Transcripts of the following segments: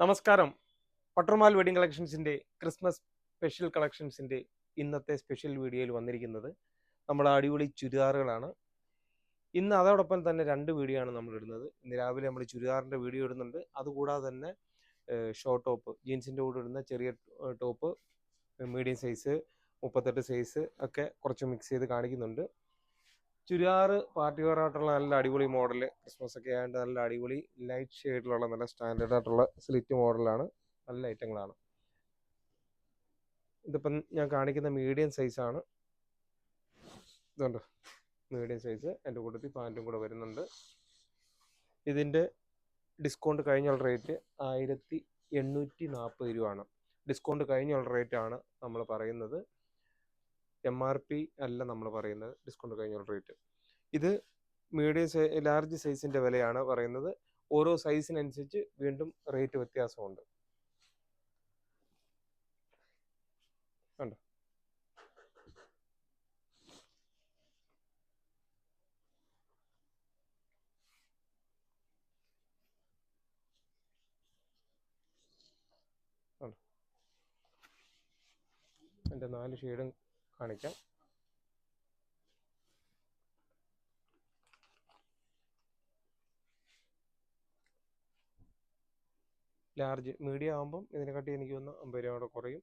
നമസ്കാരം. പട്ടർമാൽ wedding കളക്ഷൻസിൻ്റെ Christmas special കളക്ഷൻസിൻ്റെ ഇന്നത്തെ special വീഡിയോയിൽ വന്നിരിക്കുന്നത് നമ്മുടെ അടിപൊളി ചുരിദാറുകളാണ്. ഇന്ന് അതോടൊപ്പം തന്നെ 2 വീഡിയോ ആണ് നമ്മൾ ഇടുന്നത്. ഇന്ന് രാവിലെ നമ്മൾ ചുരിദാറിൻ്റെ വീഡിയോ ഇടുന്നുണ്ട്. അതുകൂടാതെ തന്നെ ഷോർട്ട് ടോപ്പ്, ജീൻസിൻ്റെ കൂടെ ഇടുന്ന ചെറിയ ടോപ്പ്, മീഡിയം സൈസ്, 38 സൈസ് ഒക്കെ കുറച്ച് മിക്സ് ചെയ്ത് കാണിക്കുന്നുണ്ട്. ചുരിദാർ പാർട്ടി വെയർ ആയിട്ടുള്ള നല്ല അടിപൊളി മോഡൽ, ക്രിസ്മസ് ഒക്കെ ആയതുകൊണ്ട് നല്ല അടിപൊളി ലൈറ്റ് ഷെയ്ഡിലുള്ള നല്ല സ്റ്റാൻഡേർഡ് ആയിട്ടുള്ള സ്ലിറ്റ് മോഡലാണ്. നല്ല ഐറ്റങ്ങളാണ്. ഇതിപ്പം ഞാൻ കാണിക്കുന്ന മീഡിയം സൈസാണ്. ഇതുണ്ട്, മീഡിയം സൈസ്. എൻ്റെ കൂട്ടത്തിൽ പാൻറ്റും കൂടെ വരുന്നുണ്ട്. ഇതിൻ്റെ ഡിസ്കൗണ്ട് കഴിഞ്ഞുള്ള റേറ്റ് 1840 രൂപയാണ്. ഡിസ്കൗണ്ട് കഴിഞ്ഞുള്ള റേറ്റാണ് നമ്മൾ പറയുന്നത്. MRP അല്ല നമ്മൾ പറയുന്നത്, ഡിസ്കൗണ്ട് കഴിഞ്ഞുള്ള റേറ്റ്. ഇത് മീഡിയം ലാർജ് സൈസിൻ്റെ വിലയാണ് പറയുന്നത്. ഓരോ സൈസിനനുസരിച്ച് വീണ്ടും റേറ്റ് വ്യത്യാസമുണ്ട്. കണ്ടോ, എൻ്റെ 4 ഷെയ്ഡും കാണിക്കാം. ലാർജ് മീഡിയം ആകുമ്പം ഇതിനെക്കാട്ടി എനിക്ക് തോന്നുന്നു 50 രൂപ കൂടെ കുറയും.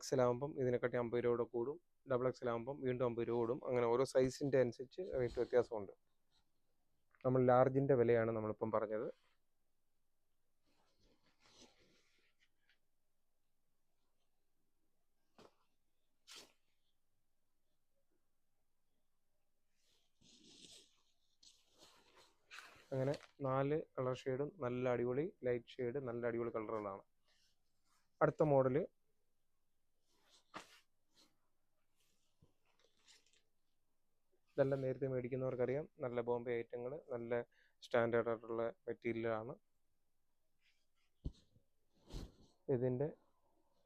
XL ആകുമ്പം ഇതിനെക്കാട്ടി 50 രൂപ കൂടെ കൂടും. XXL ആകുമ്പം വീണ്ടും 50 രൂപ കൂടും. അങ്ങനെ ഓരോ സൈസിൻ്റെ അനുസരിച്ച് റേറ്റ് വ്യത്യാസമുണ്ട്. നമ്മൾ ലാർജിൻ്റെ വിലയാണ് നമ്മളിപ്പം പറഞ്ഞത്. അങ്ങനെ 4 കളർ ഷെയ്ഡും നല്ല അടിപൊളി ലൈറ്റ് ഷെയ്ഡ്, നല്ല അടിപൊളി കളറുകളാണ്. അടുത്ത മോഡല് ഇതെല്ലാം നേരത്തെ മേടിക്കുന്നവർക്കറിയാം. നല്ല ബോംബെ ഐറ്റങ്ങൾ, നല്ല സ്റ്റാൻഡേർഡ് ആയിട്ടുള്ള മെറ്റീരിയലാണ്. ഇതിൻ്റെ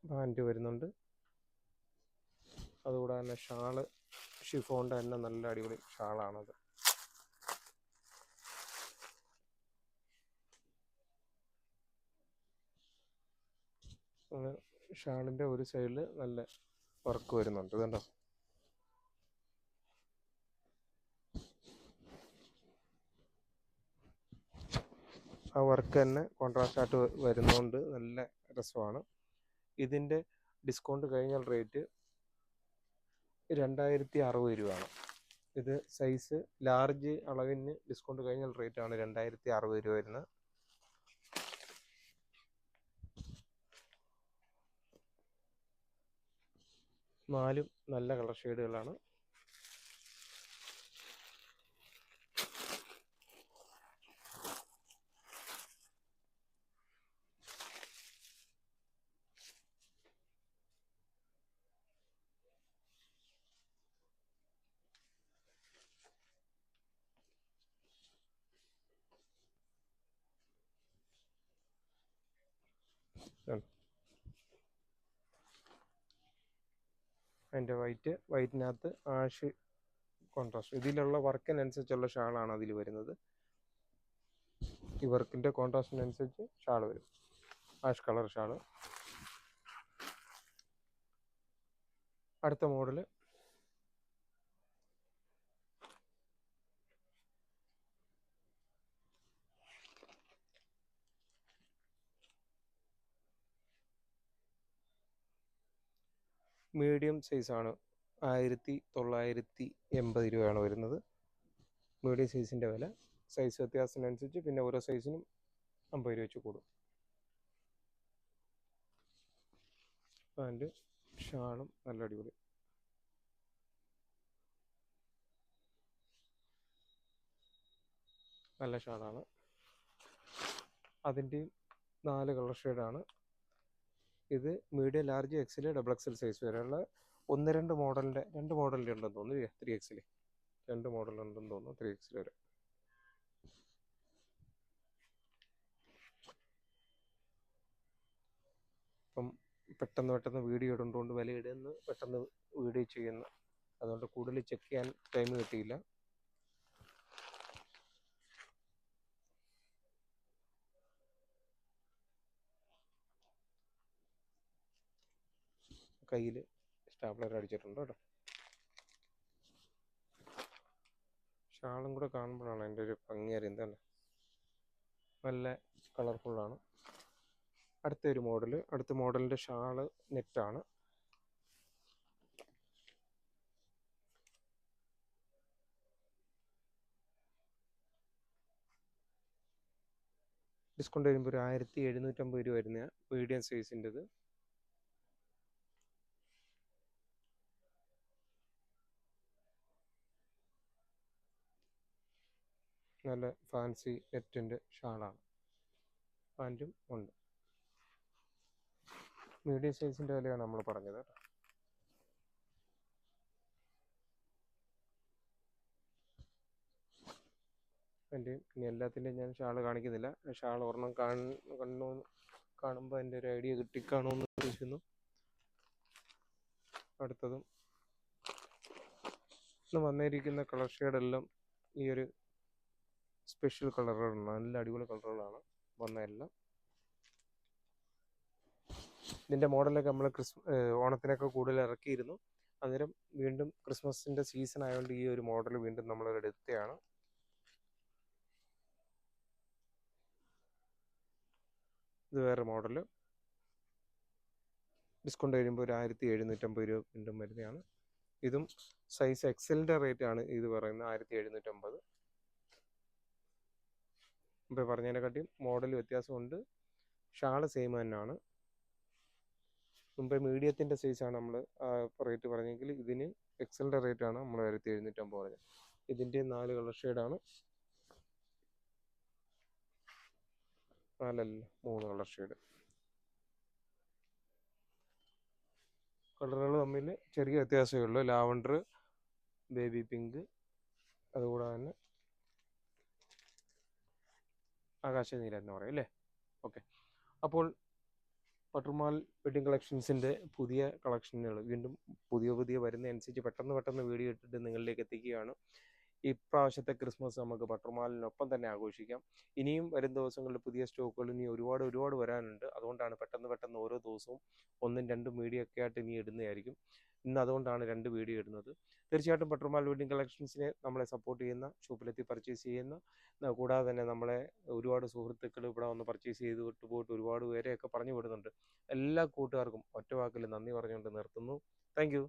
പാൻറ്റ് വരുന്നുണ്ട്. അതുകൂടാതെ തന്നെ ഷാള് ഷിഫോണിൻ്റെ തന്നെ നല്ല അടിപൊളി ഷാളാണത്. ഷാളിൻ്റെ ഒരു സൈഡിൽ നല്ല വർക്ക് വരുന്നുണ്ട്. ഇതുണ്ടോ, ആ വർക്ക് തന്നെ കോൺട്രാസ്റ്റ് ആയിട്ട് വരുന്നതുകൊണ്ട് നല്ല രസമാണ്. ഇതിൻ്റെ ഡിസ്കൗണ്ട് കഴിഞ്ഞ റേറ്റ് 2060 രൂപയാണ്. ഇത് സൈസ് ലാർജ് അളവിന് ഡിസ്കൗണ്ട് കഴിഞ്ഞ റേറ്റാണ് 2060 രൂപ വരുന്നത്. നാലും നല്ല കളർ ഷെയ്ഡുകളാണ്. അതിൻ്റെ വൈറ്റിനകത്ത് ആഷ് കോൺട്രാസ്റ്റ്. ഇതിലുള്ള വർക്കിനനുസരിച്ചുള്ള ഷാളാണ് അതിൽ വരുന്നത്. ഈ വർക്കിൻ്റെ കോൺട്രാസ്റ്റിനനുസരിച്ച് ഷാൾ വരും. Ash colour shawl. അടുത്ത മോഡല് മീഡിയം സൈസാണ്. 1980 രൂപയാണ് വരുന്നത് മീഡിയം സൈസിൻ്റെ വില. സൈസ് വ്യത്യാസത്തിനനുസരിച്ച് പിന്നെ ഓരോ സൈസിനും 50 രൂപ വെച്ച് കൂടും. പാൻറ്റ് ഷാളും നല്ല അടിപൊളി. നല്ല ഷാളാണ്. അതിൻ്റെയും 4 കളർ ഷെയ്ഡാണ്. ഇത് medium large XL XXL size വരെയുള്ള 2 മോഡലിൻ്റെ ഉണ്ടെന്ന് തോന്നുന്നു. 3XL 2 മോഡലുണ്ടെന്ന് തോന്നുന്നു. 3XL വരെ. അപ്പം പെട്ടെന്ന് വീഡിയോ ഇടുന്നതുകൊണ്ട് വില ഇടുന്ന് പെട്ടെന്ന് വീഡിയോ ചെയ്യുന്നു. അതുകൊണ്ട് കൂടുതൽ ചെക്ക് ചെയ്യാൻ ടൈം കിട്ടിയില്ല. കയ്യിൽ സ്റ്റാപ്ലർ അടിച്ചിട്ടുണ്ട് കേട്ടോ. ഷാളും കൂടെ കാണുമ്പോഴാണ് അതിൻ്റെ ഒരു ഭംഗി അറിയുന്നത്. നല്ല കളർഫുള്ളാണ്. അടുത്ത മോഡലിൻ്റെ ഷാള് നെറ്റാണ്. ഡിസ്കൗണ്ട് വരുമ്പോൾ ഒരു 1750 രൂപ വരുന്ന മീഡിയം സൈസിൻ്റെത്. നല്ല ഫാൻസി നെറ്റിൻ്റെ ഷാളാണ്. പാൻറ്റും ഉണ്ട്. മീഡിയം സൈസിൻ്റെ വിലയാണ് നമ്മൾ പറഞ്ഞത് കേട്ടോ. അതിൻ്റെയും ഇനി എല്ലാത്തിൻ്റെയും ഞാൻ ഷാള് കാണിക്കുന്നില്ല. ഷാൾ ഒരെണ്ണം കാണുമ്പോൾ അതിൻ്റെ ഒരു ഐഡിയ കിട്ടിക്കാണുമെന്ന് ഉദ്ദേശിക്കുന്നു. അടുത്തതും ഇന്ന് വന്നിരിക്കുന്ന കളർ ഷെയ്ഡെല്ലാം ഈ ഒരു സ്പെഷ്യൽ കളറുകളാണ്. നല്ല അടിപൊളി കളറുകളാണ് വന്നതെല്ലാം. ഇതിൻ്റെ മോഡലൊക്കെ നമ്മൾ ഓണത്തിനൊക്കെ കൂടുതൽ ഇറക്കിയിരുന്നു. അന്നേരം വീണ്ടും ക്രിസ്മസിൻ്റെ സീസൺ ആയതുകൊണ്ട് ഈ ഒരു മോഡൽ വീണ്ടും നമ്മൾ എടുത്തതാണ്. ഇത് വേറെ മോഡൽ. ഡിസ്കൗണ്ട് കഴിയുമ്പോൾ ഒരു 1750 രൂപ വീണ്ടും വരുന്നതാണ്. ഇതും സൈസ് എക്സലിൻ്റെ റേറ്റ് ആണ് ഇത് പറയുന്നത് 1750. ഇപ്പോൾ പറഞ്ഞതിനെക്കാട്ടിയും മോഡൽ വ്യത്യാസമുണ്ട്. ഷാള് സെയിം തന്നെയാണ്. മുമ്പേ മീഡിയത്തിൻ്റെ സൈസാണ് നമ്മൾ റേറ്റ് പറഞ്ഞെങ്കിൽ ഇതിന് എക്സലിൻ്റെ റേറ്റാണ് നമ്മൾ 1750 പറഞ്ഞത്. ഇതിൻ്റെ 4 കളർ ഷെയ്ഡാണ്. 3 കളർ ഷെയ്ഡ്. കളറുകൾ തമ്മിൽ ചെറിയ വ്യത്യാസമേ ഉള്ളൂ. ലാവണ്ടർ, ബേബി പിങ്ക്, അതുകൂടാതെ തന്നെ ആകാശ നീല എന്ന് പറയും അല്ലേ. ഓക്കെ, അപ്പോൾ പട്ടുമാൽ വെഡിങ് കളക്ഷൻസിൻ്റെ പുതിയ കളക്ഷനുകൾ വീണ്ടും പുതിയ വരുന്നതനുസരിച്ച് പെട്ടെന്ന് വീഡിയോ ഇട്ടിട്ട് നിങ്ങളിലേക്ക് എത്തിക്കുകയാണ്. ഇപ്രാവശ്യത്തെ ക്രിസ്മസ് നമുക്ക് പട്ടുമാലിനൊപ്പം തന്നെ ആഘോഷിക്കാം. ഇനിയും വരും ദിവസങ്ങളിൽ പുതിയ സ്റ്റോക്കുകൾ ഇനി ഒരുപാട് വരാനുണ്ട്. അതുകൊണ്ടാണ് പെട്ടെന്ന് ഓരോ ദിവസവും 1ഉം 2ഉം വീഡിയോ ഒക്കെ ആയിട്ട് ഇനി ഇടുന്നതായിരിക്കും. ഇന്ന് അതുകൊണ്ടാണ് 2 വീഡിയോ ഇടുന്നത്. തീർച്ചയായിട്ടും പട്ടുമാൽ വെഡിങ് കളക്ഷൻസിനെ നമ്മളെ സപ്പോർട്ട് ചെയ്യുന്ന, ഷോപ്പിലെത്തി പർച്ചേസ് ചെയ്യുന്ന, കൂടാതെ തന്നെ നമ്മളെ ഒരുപാട് സുഹൃത്തുക്കൾ ഇവിടെ വന്ന് പർച്ചേസ് ചെയ്തിട്ട് പോയിട്ട് ഒരുപാട് പേരെയൊക്കെ പറഞ്ഞു വിടുന്നുണ്ട്. എല്ലാ കൂട്ടുകാർക്കും ഒറ്റ വാക്കിൽ നന്ദി പറഞ്ഞുകൊണ്ട് നിർത്തുന്നു. Thank you.